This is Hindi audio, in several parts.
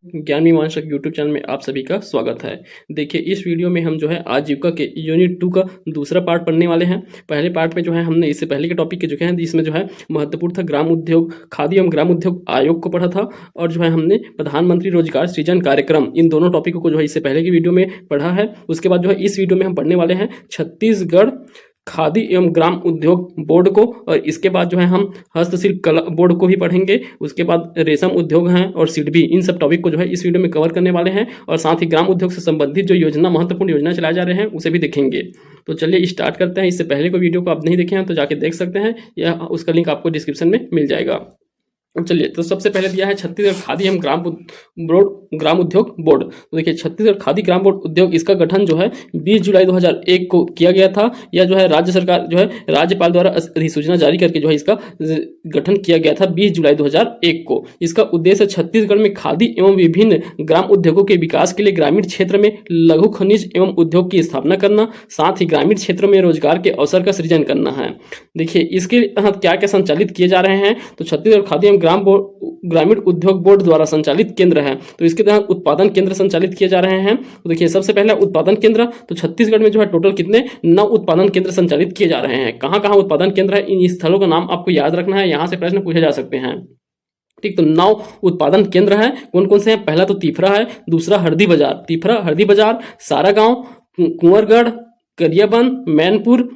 ज्ञान मीमांसक यूट्यूब चैनल में आप सभी का स्वागत है। देखिए, इस वीडियो में हम जो है आजीविका के यूनिट 2 का दूसरा पार्ट पढ़ने वाले हैं। पहले पार्ट में जो है हमने इससे पहले के टॉपिक के जो है जिसमें जो है महत्वपूर्ण था ग्राम उद्योग, खादी एवं ग्राम उद्योग आयोग को पढ़ा था, और जो है हमने प्रधानमंत्री रोजगार सृजन कार्यक्रम, इन दोनों टॉपिकों को जो है इससे पहले की वीडियो में पढ़ा है। उसके बाद जो है इस वीडियो में हम पढ़ने वाले हैं छत्तीसगढ़ खादी एवं ग्राम उद्योग बोर्ड को, और इसके बाद जो है हम हस्तशिल्प कला बोर्ड को भी पढ़ेंगे। उसके बाद रेशम उद्योग हैं और सिडबी, इन सब टॉपिक को जो है इस वीडियो में कवर करने वाले हैं, और साथ ही ग्राम उद्योग से संबंधित जो योजना, महत्वपूर्ण योजना चलाए जा रहे हैं, उसे भी देखेंगे। तो चलिए स्टार्ट करते हैं। इससे पहले कोई वीडियो को आप नहीं देखे हैं तो जाके देख सकते हैं, या उसका लिंक आपको डिस्क्रिप्शन में मिल जाएगा। चलिए, तो सबसे पहले दिया है छत्तीसगढ़ खादी एवं ग्राम उद्योग बोर्ड। तो देखिए, छत्तीसगढ़ खादी ग्राम बोर्ड उद्योग, इसका गठन जो है 20 जुलाई 2001 को किया गया था। यह जो है राज्य सरकार जो है राज्यपाल द्वारा अधिसूचना जारी करके जो है इसका गठन किया गया था 20 जुलाई 2001 को। इसका उद्देश्य छत्तीसगढ़ में खादी एवं विभिन्न ग्राम उद्योगों के विकास के लिए ग्रामीण क्षेत्र में लघु खनिज एवं उद्योग की स्थापना करना, साथ ही ग्रामीण क्षेत्रों में रोजगार के अवसर का सृजन करना है। देखिए, इसके तहत क्या क्या संचालित किए जा रहे हैं। तो छत्तीसगढ़ खादी एवं ग्रामीण उद्योग बोर्ड द्वारा संचालित केंद्र है, तो इसके तहत उत्पादन केंद्र संचालित किए जा रहे हैं। तो देखिए, सबसे पहला उत्पादन केंद्र, तो छत्तीसगढ़ में जो है टोटल कितने 9 उत्पादन केंद्र संचालित किए जा रहे हैं। कहाँ कहाँ उत्पादन केंद्र है, इन स्थलों का नाम आपको याद रखना है, यहाँ से प्रश्न पूछे जा सकते हैं। ठीक, तो 9 उत्पादन केंद्र है। कौन कौन से हैं? पहला तो तीफरा है, दूसरा हरदी बाजार, तीफरा हरदी बाजार, सारागांव, कुंवरगढ़, गरियाबंद, मैनपुर,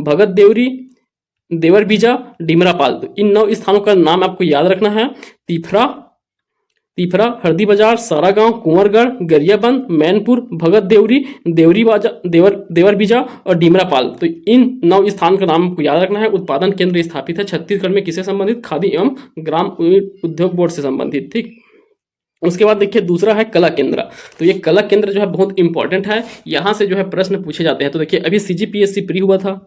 भगत देवरी, देवरबीजा, डिमरापाल। तो इन 9 स्थानों का नाम आपको याद रखना है। तीफरा, हरदी बाजार, सारागांव, कुंवरगढ़, गरियाबंद, मैनपुर, भगत देवरी, देवरबीजा और डिमरापाल। तो इन 9 स्थान का नाम आपको याद रखना है। उत्पादन केंद्र स्थापित है छत्तीसगढ़ में, किससे संबंधित? खादी एवं ग्राम उद्योग बोर्ड से संबंधित। ठीक, उसके बाद देखिए दूसरा है कला केंद्र। तो ये कला केंद्र जो है बहुत इंपॉर्टेंट है, यहाँ से जो है प्रश्न पूछे जाते हैं। तो देखिए, अभी सीजीपीएससी प्री हुआ था,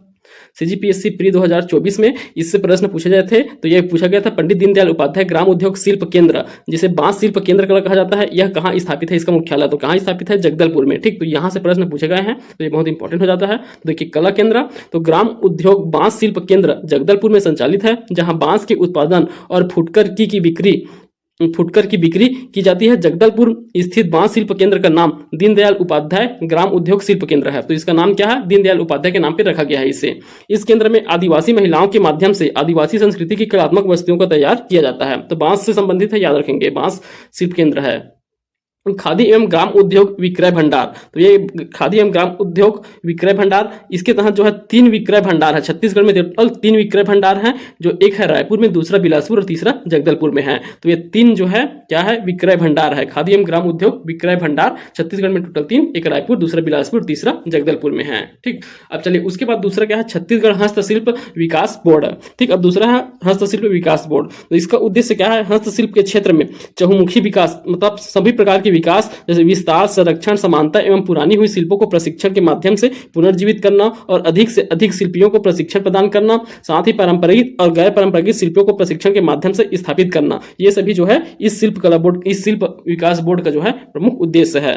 सीजीपीएससी प्री 2024 में इससे प्रश्न पूछे गए थे। तो यह पूछा गया था पंडित दीनदयाल उपाध्याय ग्राम उद्योग शिल्प केंद्र, जिसे बांस शिल्प केंद्र कहा जाता है, यह कहाँ स्थापित है? इसका मुख्यालय तो कहाँ स्थापित है? जगदलपुर में। ठीक, तो यहाँ से प्रश्न पूछे गए हैं, तो ये बहुत इंपॉर्टेंट हो जाता है। तो देखिए, कला केंद्र, तो ग्राम उद्योग बांस शिल्प केंद्र जगदलपुर में संचालित है, जहाँ बांस के उत्पादन और फुटकर की बिक्री की जाती है। जगदलपुर स्थित बांस शिल्प केंद्र का नाम दीनदयाल उपाध्याय ग्राम उद्योग शिल्प केंद्र है। तो इसका नाम क्या है? दीनदयाल उपाध्याय के नाम पे रखा गया है इसे। इस केंद्र में आदिवासी महिलाओं के माध्यम से आदिवासी संस्कृति की कलात्मक वस्तुओं का तैयार किया जाता है। तो बांस से संबंधित है, याद रखेंगे, बांस शिल्प केंद्र है। खादी एवं ग्राम उद्योग विक्रय भंडार, तो ये खादी एवं ग्राम उद्योग विक्रय भंडार, इसके तहत जो है 3 विक्रय भंडार है छत्तीसगढ़ में। टोटल 3 विक्रय भंडार हैं, जो एक है रायपुर में, दूसरा बिलासपुर और तीसरा जगदलपुर में है। तो ये 3 जो है क्या है? विक्रय भंडार है। खादी एवं ग्राम उद्योग विक्रय भंडार छत्तीसगढ़ में टोटल 3, एक रायपुर, दूसरा बिलासपुर, तीसरा जगदलपुर में है। ठीक, अब चलिए उसके बाद दूसरा क्या है? छत्तीसगढ़ हस्तशिल्प विकास बोर्ड। ठीक, अब दूसरा है हस्तशिल्प विकास बोर्ड। तो इसका उद्देश्य क्या है? हस्तशिल्प के क्षेत्र में चहुमुखी विकास, मतलब सभी प्रकार के विकास, जैसे विस्तार, संरक्षण, समानता एवं पुरानी हुई शिल्पों को प्रशिक्षण के माध्यम से पुनर्जीवित करना, और अधिक से अधिक शिल्पियों को प्रशिक्षण प्रदान करना, साथ ही पारंपरिक और गैर पारंपरिक शिल्पियों को प्रशिक्षण के माध्यम से स्थापित करना, ये सभी जो है इस शिल्प विकास बोर्ड का जो है प्रमुख उद्देश्य है।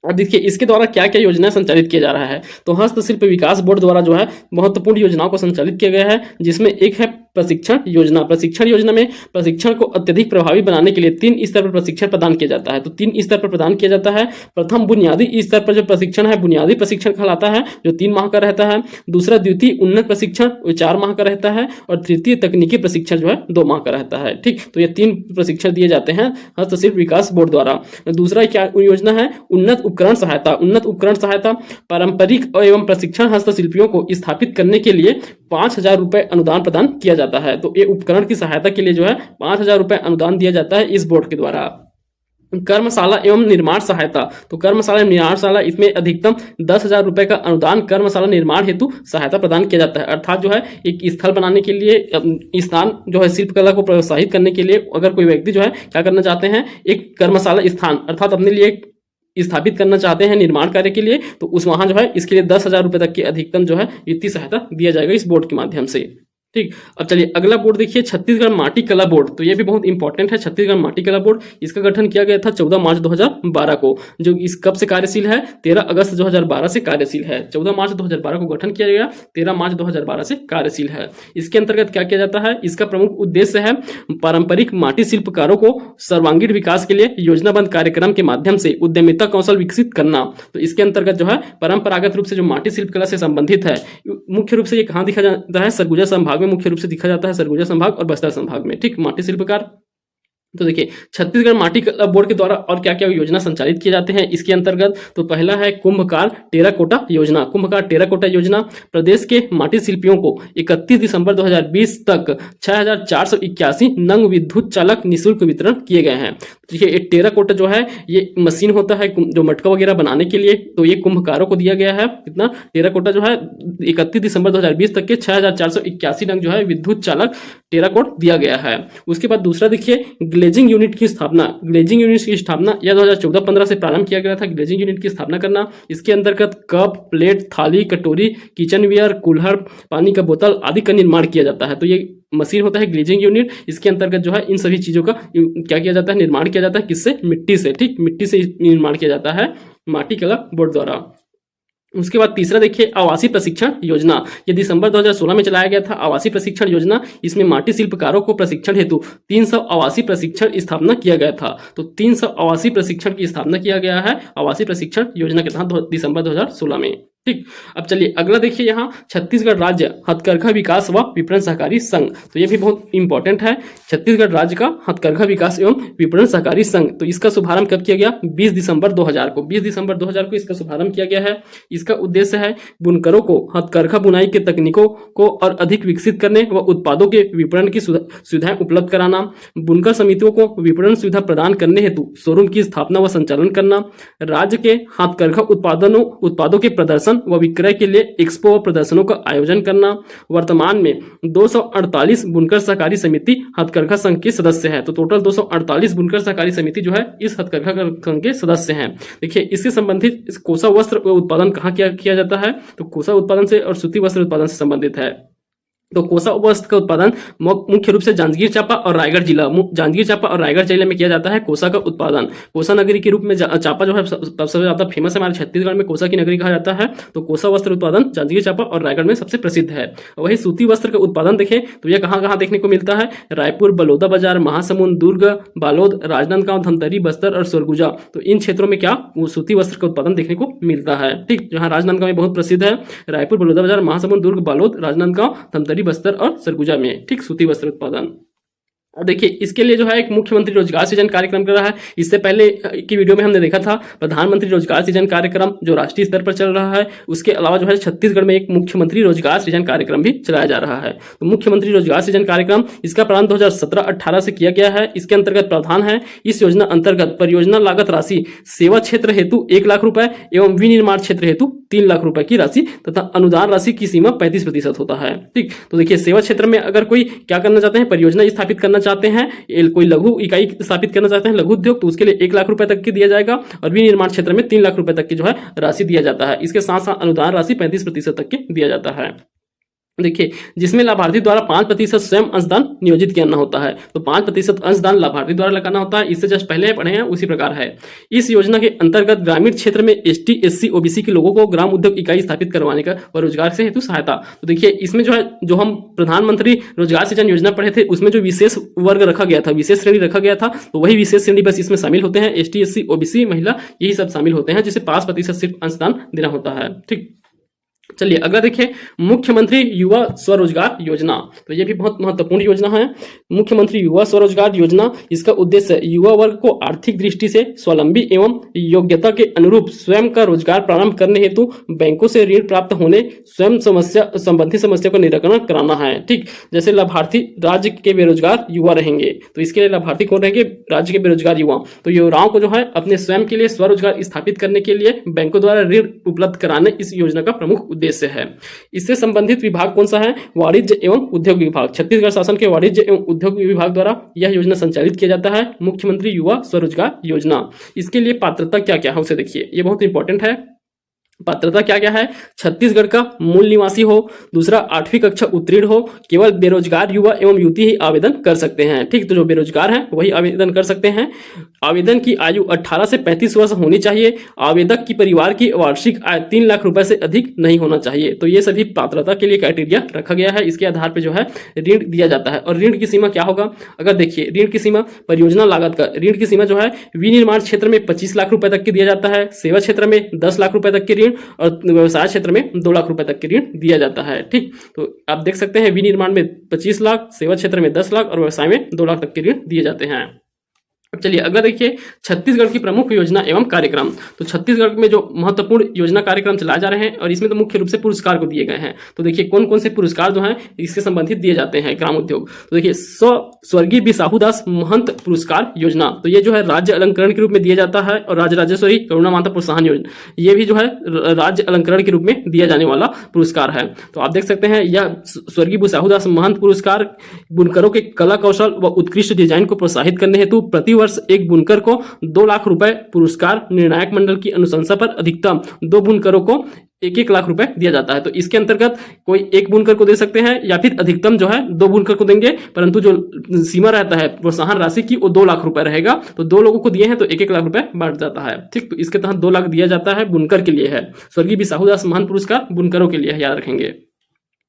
और देखिए, इसके द्वारा क्या क्या योजना संचालित किया जा रहा है। तो हस्तशिल्प विकास बोर्ड द्वारा जो है महत्वपूर्ण योजनाओं को संचालित किया गया है, जिसमें एक है प्रशिक्षण योजना। प्रशिक्षण योजना में प्रशिक्षण को अत्यधिक प्रभावी बनाने के लिए 3 स्तर पर प्रशिक्षण प्रदान किया जाता है। तो 3 स्तर पर प्रदान किया जाता है। प्रथम बुनियादी स्तर पर जो प्रशिक्षण है, बुनियादी प्रशिक्षण कहलाता है, जो 3 माह का रहता है। दूसरा द्वितीय उन्नत प्रशिक्षण, वो 4 माह का रहता है। और तृतीय तकनीकी प्रशिक्षण जो है 2 माह का रहता है। ठीक, तो ये 3 प्रशिक्षण दिए जाते हैं हस्तशिल्प विकास बोर्ड द्वारा। दूसरा क्या योजना है? उन्नत उपकरण सहायता। उन्नत उपकरण सहायता पारंपरिक एवं प्रशिक्षण हस्तशिल्पियों को स्थापित करने के लिए 5,000 रुपए अनुदान प्रदान किया जाता है। तो ये उपकरण की सहायता के लिए जो है 5,000 रुपए अनुदान दिया जाता है इस बोर्ड के द्वारा। कर्मशाला एवं निर्माण सहायता, तो कर्मशाला एवं निर्माणशाला, इसमें अधिकतम 10,000 रुपए का अनुदान कर्मशाला निर्माण हेतु सहायता प्रदान किया जाता है। अर्थात जो है एक स्थल बनाने के लिए, स्थान जो है शिल्पकला को प्रोत्साहित करने के लिए, अगर कोई व्यक्ति जो है क्या करना चाहते हैं, एक कर्मशाला स्थान अर्थात अपने लिए स्थापित करना चाहते हैं निर्माण कार्य के लिए, तो उस वहां जो है इसके लिए 10,000 रुपए तक की अधिकतम जो है वित्तीय सहायता दिया जाएगा इस बोर्ड के माध्यम से। ठीक। अब चलिए अगला बोर्ड देखिए, छत्तीसगढ़ माटी कला बोर्ड। तो ये भी बहुत इंपॉर्टेंट है, छत्तीसगढ़ माटी कला बोर्ड। इसका गठन किया गया था 14 मार्च 2012 को। जो इस कब से कार्यशील है, 13 अगस्त 2012 से कार्यशील है। 14 मार्च 2012 को गठन किया गया, 13 मार्च 2012 से कार्यशील है। इसके अंतर्गत क्या किया जाता है, इसका प्रमुख उद्देश्य है पारंपरिक माटी शिल्पकारों को सर्वांगीण विकास के लिए योजनाबद्ध कार्यक्रम के माध्यम से उद्यमिता कौशल विकसित करना। तो इसके अंतर्गत जो है परंपरागत रूप से जो माटी शिल्पकला से संबंधित है, मुख्य रूप से ये कहाँ दिखा जाता है, सरगुजा संभाग में मुख्य रूप से दिखा जाता है, सरगुजा संभाग और बस्तर संभाग में। ठीक, माटी शिल्पकार। तो देखिए छत्तीसगढ़ माटी कला बोर्ड के द्वारा और क्या क्या योजना संचालित किए जाते हैं इसके अंतर्गत। तो पहला है कुंभकार टेराकोटा योजना। कुंभकार टेराकोटा योजना प्रदेश के माटी शिल्पियों को 31 दिसंबर 2020 तक 6481 नंग विद्युत चालक निःशुल्क वितरण किए गए हैं। देखिए ये टेराकोटा जो है ये मशीन होता है जो मटका वगैरह बनाने के लिए, तो ये कुंभकारों को दिया गया है। कितना टेराकोटा जो है 31 दिसंबर 2020 तक के 6481 नंग जो है विद्युत चालक टेराकोट दिया गया है। उसके बाद दूसरा देखिए ग्लेजिंग यूनिट की स्थापना। ग्लेजिंग यूनिट की स्थापना यह 2014-15 से प्रारंभ किया गया था, ग्लेजिंग यूनिट की स्थापना करना। इसके अंतर्गत कप, प्लेट, थाली, कटोरी, किचनवेयर, कुल्हड़, पानी का बोतल आदि का निर्माण किया जाता है। तो ये मशीन होता है ग्लेजिंग यूनिट। इसके अंतर्गत जो है इन सभी चीजों का क्या किया जाता है, निर्माण किया जाता है। किससे? मिट्टी से। ठीक, मिट्टी से निर्माण किया जाता है माटी कला बोर्ड द्वारा। उसके बाद तीसरा देखिए आवासीय प्रशिक्षण योजना। ये दिसंबर 2016 में चलाया गया था आवासीय प्रशिक्षण योजना। इसमें माटी शिल्पकारों को प्रशिक्षण हेतु 300 आवासीय प्रशिक्षण स्थापना किया गया था। तो 300 आवासीय प्रशिक्षण की स्थापना किया गया है आवासीय प्रशिक्षण योजना के तहत दिसंबर 2016 में। ठीक, अब चलिए अगला देखिए यहाँ छत्तीसगढ़ राज्य हथकरघा विकास व विपणन सहकारी संघ। तो ये भी बहुत इंपॉर्टेंट है, छत्तीसगढ़ राज्य का हथकरघा विकास एवं विपणन सहकारी संघ। तो इसका शुभारंभ कब किया गया? 20 दिसंबर 2000 को। 20 दिसंबर 2000 को इसका शुभारंभ किया गया है। इसका उद्देश्य है बुनकरों को हथकरघा बुनाई के तकनीकों को और अधिक विकसित करने व उत्पादों के विपणन की सुविधाएं उपलब्ध कराना, बुनकर समितियों को विपणन सुविधा प्रदान करने हेतु शोरूम की स्थापना व संचालन करना, राज्य के हथकरघा उत्पादों के प्रदर्शन व विक्रय के लिए एक्सपो व प्रदर्शनों का आयोजन करना। वर्तमान में 248 बुनकर सहकारी समिति हथकरघा संघ के सदस्य है। तो टोटल 248 बुनकर सहकारी समिति जो है इस हथकरघा संघ के सदस्य हैं। देखिए इससे संबंधित इस कोसा वस्त्र उत्पादन कहाँ किया जाता है? तो कोसा उत्पादन से और सूती वस्त्र उत्पादन से संबंधित है। तो कोसा वस्त्र का उत्पादन मुख्य रूप से जांजगीर चांपा और रायगढ़ जिला में किया जाता है कोसा का उत्पादन। कोसा नगरी के रूप में चांपा जो है सबसे ज्यादा फेमस है, हमारे छत्तीसगढ़ में कोसा की नगरी कहा जाता है। तो कोसा वस्त्र उत्पादन जांजगीर चांपा और रायगढ़ में सबसे प्रसिद्ध है। वही सूती वस्त्र का उत्पादन देखें तो यह कहाँ कहाँ देखने को मिलता है? रायपुर, बलौदाबाजार, महासमुंद, दुर्ग, बालोद, राजनांदगांव, धमतरी, बस्तर और सरगुजा। तो इन क्षेत्रों में क्या सूती वस्त्र का उत्पादन देखने को मिलता है। ठीक, जहाँ राजनांदगांव में बहुत प्रसिद्ध है, रायपुर, बलौदाबाजार, महासमुंद, दुर्ग, बालोद, राजनांदगांव, धमतरी, बस्तर और सरगुजा में ठीक सूती वस्त्र उत्पादन। देखिए इसके लिए जो है एक मुख्यमंत्री रोजगार सृजन कार्यक्रम कर रहा है। इससे पहले की वीडियो में हमने देखा था प्रधानमंत्री रोजगार सृजन कार्यक्रम जो राष्ट्रीय स्तर पर चल रहा है। उसके अलावा जो है छत्तीसगढ़ में एक मुख्यमंत्री रोजगार सृजन कार्यक्रम भी चलाया जा रहा है। तो मुख्यमंत्री रोजगार सृजन कार्यक्रम इसका प्रारंभ 2017-18 से किया गया है। इसके अंतर्गत प्रावधान है, इस योजना अंतर्गत परियोजना लागत राशि सेवा क्षेत्र हेतु 1 लाख रुपए एवं विनिर्माण क्षेत्र हेतु 3 लाख रुपए की राशि तथा अनुदान राशि की सीमा 35% होता है। ठीक, तो देखिए सेवा क्षेत्र में अगर कोई क्या करना चाहते हैं, परियोजना स्थापित करना चाहते हैं, कोई लघु इकाई स्थापित करना चाहते हैं, लघु उद्योग, तो उसके लिए 1 लाख रुपए तक की दिया जाएगा और विनिर्माण क्षेत्र में 3 लाख रुपए तक की जो है राशि दिया जाता है। इसके साथ साथ अनुदान राशि 35% तक की दिया जाता है। देखिए जिसमें लाभार्थी द्वारा 5% स्वयं अंशदान नियोजित करना होता है। तो 5% अंशदान लाभार्थी द्वारा लगाना होता है। इससे जस्ट पहले पढ़े हैं उसी प्रकार है। इस योजना के अंतर्गत ग्रामीण क्षेत्र में ST, SC, OBC के लोगों को ग्राम उद्योग इकाई स्थापित करवाने का व रोजगार से हेतु सहायता। तो देखिए इसमें जो है जो हम प्रधानमंत्री रोजगार सृजन योजना पढ़े थे उसमें जो विशेष वर्ग रखा गया था, विशेष श्रेणी रखा गया था, तो वही विशेष श्रेणी बस इसमें शामिल होते हैं। ST, SC, OBC, महिला यही सब शामिल होते हैं, जिसे 5% सिर्फ अंशदान देना होता है। ठीक, चलिए अगला देखिए मुख्यमंत्री युवा स्वरोजगार योजना। तो ये भी बहुत महत्वपूर्ण योजना है। मुख्यमंत्री युवा स्वरोजगार योजना, इसका उद्देश्य युवा वर्ग को आर्थिक दृष्टि से स्वावलंबी एवं योग्यता के अनुरूप स्वयं का रोजगार प्रारंभ करने हेतु बैंकों से ऋण प्राप्त होने स्वयं संबंधी समस्या का निराकरण कराना है। ठीक, जैसे लाभार्थी राज्य के बेरोजगार युवा रहेंगे, तो इसके लिए लाभार्थी कौन रहेंगे? राज्य के बेरोजगार युवा। तो युवाओं को जो है अपने स्वयं के लिए स्वरोजगार स्थापित करने के लिए बैंकों द्वारा ऋण उपलब्ध कराने इस योजना का प्रमुख उद्देश्य है। इससे संबंधित विभाग कौन सा है? वाणिज्य एवं उद्योग विभाग। छत्तीसगढ़ शासन के वाणिज्य एवं उद्योग विभाग द्वारा यह योजना संचालित किया जाता है, मुख्यमंत्री युवा स्वरोजगार योजना। इसके लिए पात्रता क्या क्या है उसे देखिए, ये बहुत इंपॉर्टेंट है। पात्रता क्या क्या है? छत्तीसगढ़ का मूल निवासी हो, दूसरा 8वीं कक्षा उत्तीर्ण हो, केवल बेरोजगार युवा एवं युवती ही आवेदन कर सकते हैं। ठीक, तो जो बेरोजगार हैं वही आवेदन कर सकते हैं। आवेदन की आयु 18 से 35 वर्ष होनी चाहिए। आवेदक की परिवार की वार्षिक आय 3 लाख रुपए से अधिक नहीं होना चाहिए। तो ये सभी पात्रता के लिए क्राइटेरिया रखा गया है। इसके आधार पर जो है ऋण दिया जाता है। और ऋण की सीमा क्या होगा? अगर देखिए, ऋण की सीमा परियोजना लागत का ऋण की सीमा जो है विनिर्माण क्षेत्र में 25 लाख रुपए तक की दिया जाता है, सेवा क्षेत्र में 10 लाख रुपए तक की ऋण और व्यवसाय क्षेत्र में 2 लाख रुपए तक की ऋण दिया जाता है। ठीक, तो आप देख सकते हैं विनिर्माण में 25 लाख, सेवा क्षेत्र में 10 लाख और व्यवसाय में 2 लाख तक के ऋण दिए जाते हैं। अब चलिए अगला देखिए, छत्तीसगढ़ की प्रमुख योजना एवं कार्यक्रम। तो छत्तीसगढ़ में जो महत्वपूर्ण योजना कार्यक्रम चलाए जा रहे हैं और इसमें तो मुख्य रूप से पुरस्कार को दिए गए हैं। तो देखिए कौन कौन से पुरस्कार जो हैं इससे संबंधित दिए जाते हैं ग्राम उद्योग। तो देखिए स्वर्गीय बिसाहूदास महंत पुरस्कार योजना, तो ये जो है राज्य अलंकरण के रूप में दिया जाता है। और राजराजेश्वरी करुणा माता प्रोत्साहन योजना, ये भी जो है राज्य अलंकरण के रूप में दिया जाने वाला पुरस्कार है। तो आप देख सकते हैं यह स्वर्गीय बिसाहूदास महंत पुरस्कार बुनकरों के कला कौशल व उत्कृष्ट डिजाइन को प्रोत्साहित करने हेतु प्रति वर्ष एक बुनकर को 2 लाख रुपए पुरस्कार, निर्णायक मंडल की अनुशंसा पर अधिकतम 2 बुनकरों को 1-1 लाख रुपए दिया जाता है। तो इसके अंतर्गत कोई एक बुनकर को दे सकते हैं या फिर अधिकतम जो है 2 बुनकर को देंगे, परंतु जो सीमा रहता है प्रोत्साहन राशि की वो 2 लाख रुपए रहेगा। तो 2 लोगों को दिए हैं तो 1-1 लाख रुपए बढ़ जाता है। ठीक, तो इसके तहत 2 लाख दिया जाता है, बुनकर के लिए है। स्वर्गीय बिसाहूदास महंत पुरस्कार बुनकरों के लिए है, याद रखेंगे।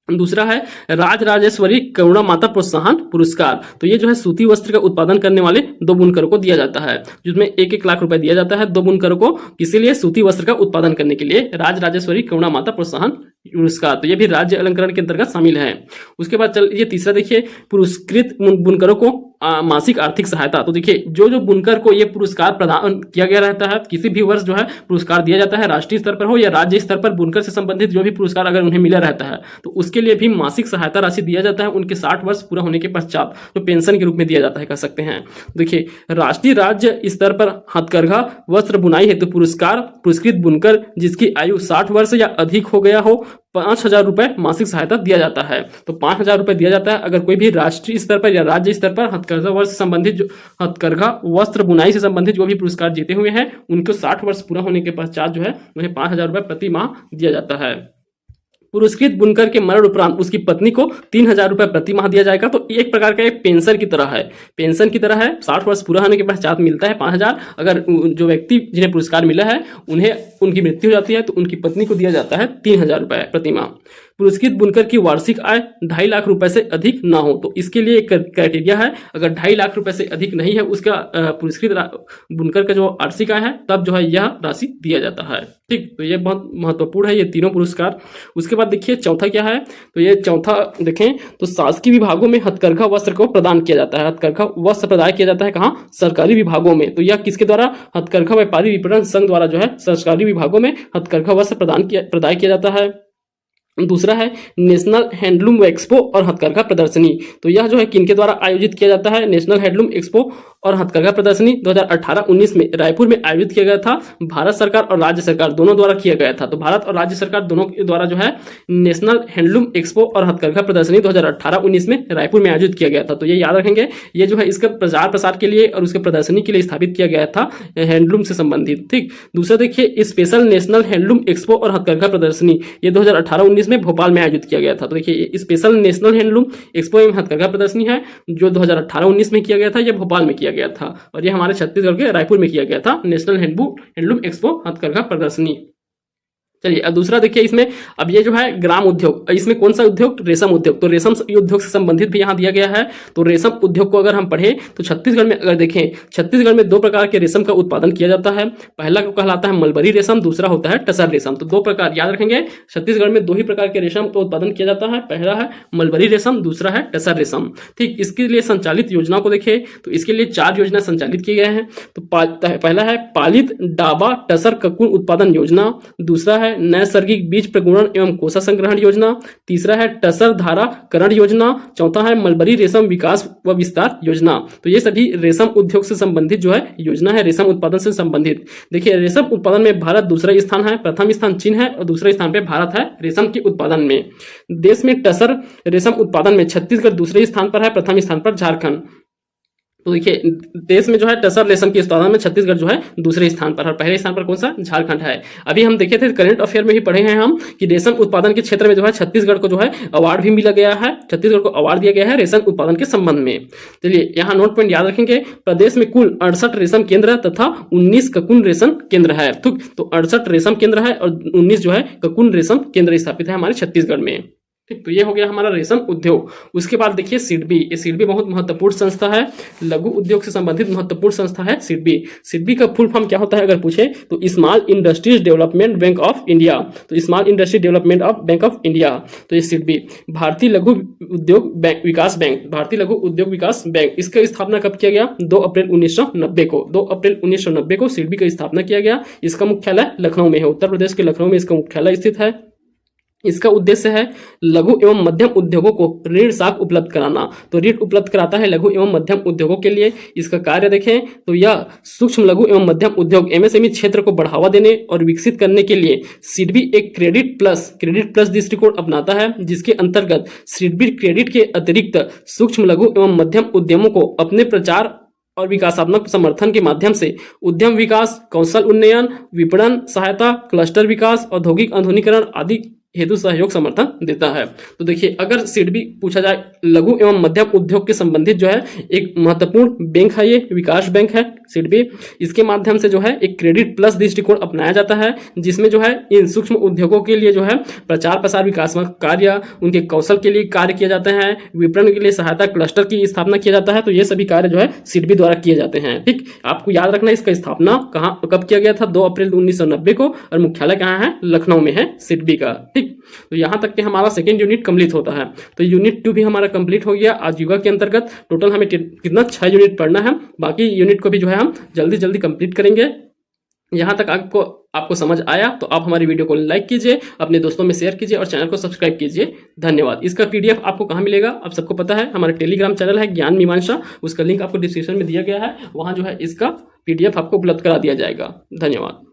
दूसरा है राजराजेश्वरी करुणा माता प्रोत्साहन पुरस्कार। तो ये जो है सूती वस्त्र का उत्पादन करने वाले 2 बुनकरों को दिया जाता है, जिसमें 1-1 लाख रुपए दिया जाता है 2 बुनकरों को, किसी लिए सूती वस्त्र का उत्पादन करने के लिए राजराजेश्वरी करुणा माता प्रोत्साहन पुरस्कार। तो ये भी राज्य अलंकरण के अंतर्गत शामिल है। उसके बाद चलिए तीसरा देखिए, पुरस्कृत बुनकरों को मासिक आर्थिक सहायता। तो देखिए जो जो बुनकर को ये पुरस्कार प्रदान किया गया रहता है, किसी भी वर्ष जो है पुरस्कार दिया जाता है, राष्ट्रीय स्तर पर हो या राज्य स्तर पर, बुनकर से संबंधित जो भी पुरस्कार अगर उन्हें मिला रहता है तो उसके लिए भी मासिक सहायता राशि दिया जाता है उनके 60 वर्ष पूरा होने के पश्चात, जो पेंशन के रूप में दिया जाता है, कह सकते हैं। देखिए राष्ट्रीय राज्य स्तर पर हथकरघा वस्त्र बुनाई हेतु पुरस्कार पुरस्कृत बुनकर जिसकी आयु 60 वर्ष या अधिक हो गया हो 5,000 रुपए मासिक सहायता दिया जाता है। तो 5,000 रुपए दिया जाता है अगर कोई भी राष्ट्रीय स्तर पर या राज्य स्तर पर हथकरघा वर्ष से संबंधित जो हथकरघा वस्त्र बुनाई से संबंधित जो भी पुरस्कार जीते हुए हैं उनको 60 वर्ष पूरा होने के पश्चात जो है उन्हें 5,000 रुपए प्रति माह दिया जाता है। पुरस्कृत बुनकर के मरण उपरांत उसकी पत्नी को 3,000 रुपए प्रति माह दिया जाएगा। तो एक प्रकार का एक पेंशन की तरह है, पेंशन की तरह है। 60 वर्ष पूरा होने के पश्चात मिलता है 5,000। अगर जो व्यक्ति जिन्हें पुरस्कार मिला है उन्हें उनकी मृत्यु हो जाती है तो उनकी पत्नी को दिया जाता है 3,000 रुपए प्रति माह। पुरस्कृत बुनकर की वार्षिक आय 2.5 लाख रुपए से अधिक ना हो, तो इसके लिए एक क्राइटेरिया है। अगर 2.5 लाख रुपए से अधिक नहीं है उसका पुरस्कृत बुनकर का जो वार्षिक आय है तब जो है यह राशि दिया जाता है। ठीक, तो ये बहुत महत्वपूर्ण है ये तीनों पुरस्कार। उसके बाद देखिए चौथा क्या है, तो ये चौथा देखें तो शासकीय विभागों में हथकरघा वस्त्र को प्रदान किया जाता है। हथकरघा वस्त्र प्रदान किया जाता है कहाँ? सरकारी विभागों में। तो यह किसके द्वारा? हथकरघा व्यापारी विपणन संघ द्वारा जो है सरकारी विभागों में हथकरघा वस्त्र प्रदान किया जाता है। दूसरा है नेशनल हैंडलूम एक्सपो और हथकरघा प्रदर्शनी। तो यह जो है किनके द्वारा आयोजित किया जाता है? नेशनल हैंडलूम एक्सपो और हथकरघा प्रदर्शनी 2018-19 में रायपुर में आयोजित किया गया था। भारत सरकार और राज्य सरकार दोनों द्वारा किया गया था। तो भारत और राज्य सरकार दोनों के द्वारा जो है नेशनल हैंडलूम एक्सपो और हथकरघा प्रदर्शनी 2018-19 में रायपुर में आयोजित किया गया था। तो ये याद रखेंगे, ये जो है इसका प्रचार प्रसार के लिए और उसके प्रदर्शनी के लिए स्थापित किया गया था हैंडलूम से संबंधित। ठीक, दूसरा देखिए स्पेशल नेशनल हैंडलूम एक्सपो और हथकरघा प्रदर्शनी ये 2018-19 में भोपाल में आयोजित किया गया था। तो देखिए स्पेशल नेशनल हैंडलूम एक्सपो एवं हथकरघा प्रदर्शनी है जो 2018-19 में किया गया था, यह भोपाल में किया गया था और यह हमारे छत्तीसगढ़ के रायपुर में किया गया था नेशनल हैंडलूम एक्सपो हथकरघा प्रदर्शनी। चलिए अब दूसरा देखिए इसमें, अब ये जो है ग्राम उद्योग, इसमें कौन सा उद्योग? रेशम उद्योग। तो रेशम उद्योग से संबंधित भी यहाँ दिया गया है। तो रेशम उद्योग को अगर हम पढ़ें तो छत्तीसगढ़ में अगर देखें, छत्तीसगढ़ में 2 प्रकार के रेशम का उत्पादन किया जाता है। पहला को कहलाता है मलबरी रेशम, दूसरा होता है टसर रेशम। तो 2 प्रकार याद रखेंगे, छत्तीसगढ़ में 2 ही प्रकार के रेशम का उत्पादन किया जाता है। पहला है मलबरी रेशम, दूसरा है टसर रेशम। ठीक, इसके लिए संचालित योजना को देखें तो इसके लिए 4 योजना संचालित किए गए हैं। तो पहला है पालित डाबा टसर ककुन उत्पादन योजना, दूसरा है नैसर्गिक बीज प्रगुणन एवं कोसा संग्रहण योजना, तीसरा है टसर धारा करण योजना, चौथा है मलबरी रेशम विकास व विस्तार योजना। तो ये सभी रेशम उद्योग से संबंधित जो है योजना है, रेशम उत्पादन से संबंधित। देखिए रेशम उत्पादन में भारत दूसरा स्थान है, प्रथम स्थान चीन है और दूसरे स्थान पे भारत है रेशम के उत्पादन में। देश में टसर रेशम उत्पादन में छत्तीसगढ़ दूसरे स्थान पर है, प्रथम स्थान पर झारखंड। तो देखिए देश में जो है टसर रेशम के उत्पादन में छत्तीसगढ़ जो है दूसरे स्थान पर, और पहले स्थान पर कौन सा, झारखंड है। अभी हम देखे थे करंट अफेयर में ही पढ़े हैं हम कि रेशम उत्पादन के क्षेत्र में जो है छत्तीसगढ़ को जो है अवार्ड भी मिला गया है, छत्तीसगढ़ को अवार्ड दिया गया है रेशम उत्पादन के संबंध में। चलिए यहाँ नोट पॉइंट याद रखेंगे, प्रदेश में कुल 68 रेशम केंद्र तथा 19 ककुन रेशम केंद्र है। तो 68 रेशम केंद्र है और 19 जो है ककुन रेशम केंद्र स्थापित है हमारे छत्तीसगढ़ में। ठीक, तो ये हो गया हमारा रेशम उद्योग। उसके बाद देखिए सिडबी, ये सिडबी बहुत महत्वपूर्ण संस्था है, लघु उद्योग से संबंधित महत्वपूर्ण संस्था है सिडबी। सिडबी का फुल फॉर्म क्या होता है अगर पूछे तो small industries development bank of India. तो small industry development of bank of India, तो ये सिडबी भारतीय लघु उद्योग विकास बैंक, भारतीय लघु उद्योग विकास बैंक, इसका स्थापना कब किया गया, 2 अप्रैल 1990 को, 2 अप्रैल 1990 को सिडबी का स्थापना किया गया। इसका मुख्यालय लखनऊ में है, उत्तर प्रदेश के लखनऊ में इसका मुख्यालय स्थित है। इसका उद्देश्य है लघु एवं मध्यम उद्योगों को ऋण साख उपलब्ध कराना। तो ऋण उपलब्ध कराता है लघु एवं मध्यम उद्योगों के लिए। इसका कार्य देखें तो यह सूक्ष्म लघु एवं मध्यम उद्योग एमएसएमई क्षेत्र को बढ़ावा देने और विकसित करने के लिए सिडबी एक क्रेडिट प्लस दृष्टिकोण अपनाता है, जिसके अंतर्गत सिडबी क्रेडिट के अतिरिक्त सूक्ष्म लघु एवं मध्यम उद्यमों को अपने प्रचार और विकासात्मक समर्थन के माध्यम से उद्यम विकास, कौशल उन्नयन, विपणन सहायता, क्लस्टर विकास, औद्योगिक आधुनिकीकरण आदि हेतु सहयोग समर्थन देता है। तो देखिए अगर सिडबी पूछा जाए लघु एवं मध्यम उद्योग के संबंधित जो है एक महत्वपूर्ण बैंक है, ये विकास बैंक है सिडबी। इसके माध्यम से जो है एक क्रेडिट प्लस दृष्टिकोण अपनाया जाता है, जिसमें जो है इन सूक्ष्म उद्योगों के लिए जो है प्रचार प्रसार विकासात्मक कार्य, उनके कौशल के लिए कार्य किए जाते हैं, विपणन के लिए सहायता, क्लस्टर की स्थापना किया जाता है। तो ये सभी कार्य जो है सिडबी द्वारा किए जाते हैं। ठीक, आपको याद रखना इसका स्थापना कहाँ कब किया गया था, 2 अप्रैल 1990 को, और मुख्यालय कहाँ है, लखनऊ में है सिडबी का। ठीक, तो यहां तक कि हमारा सेकेंड यूनिट कंप्लीट होता है। तो यूनिट 2 भी हमारा कंप्लीट हो गया आजीविका के अंतर्गत। टोटल हमें कितना 6 यूनिट पढ़ना है, बाकी यूनिट को भी जो है हम जल्दी कंप्लीट करेंगे। यहां तक आपको समझ आया तो आप हमारी वीडियो को लाइक कीजिए, अपने दोस्तों में शेयर कीजिए और चैनल को सब्सक्राइब कीजिए। धन्यवाद। इसका पीडीएफ आपको कहाँ मिलेगा, आप सबको पता है, हमारा टेलीग्राम चैनल है ज्ञान मीमांसा, उसका लिंक आपको डिस्क्रिप्शन में दिया गया है, वहां जो है इसका पीडीएफ आपको उपलब्ध करा दिया जाएगा। धन्यवाद।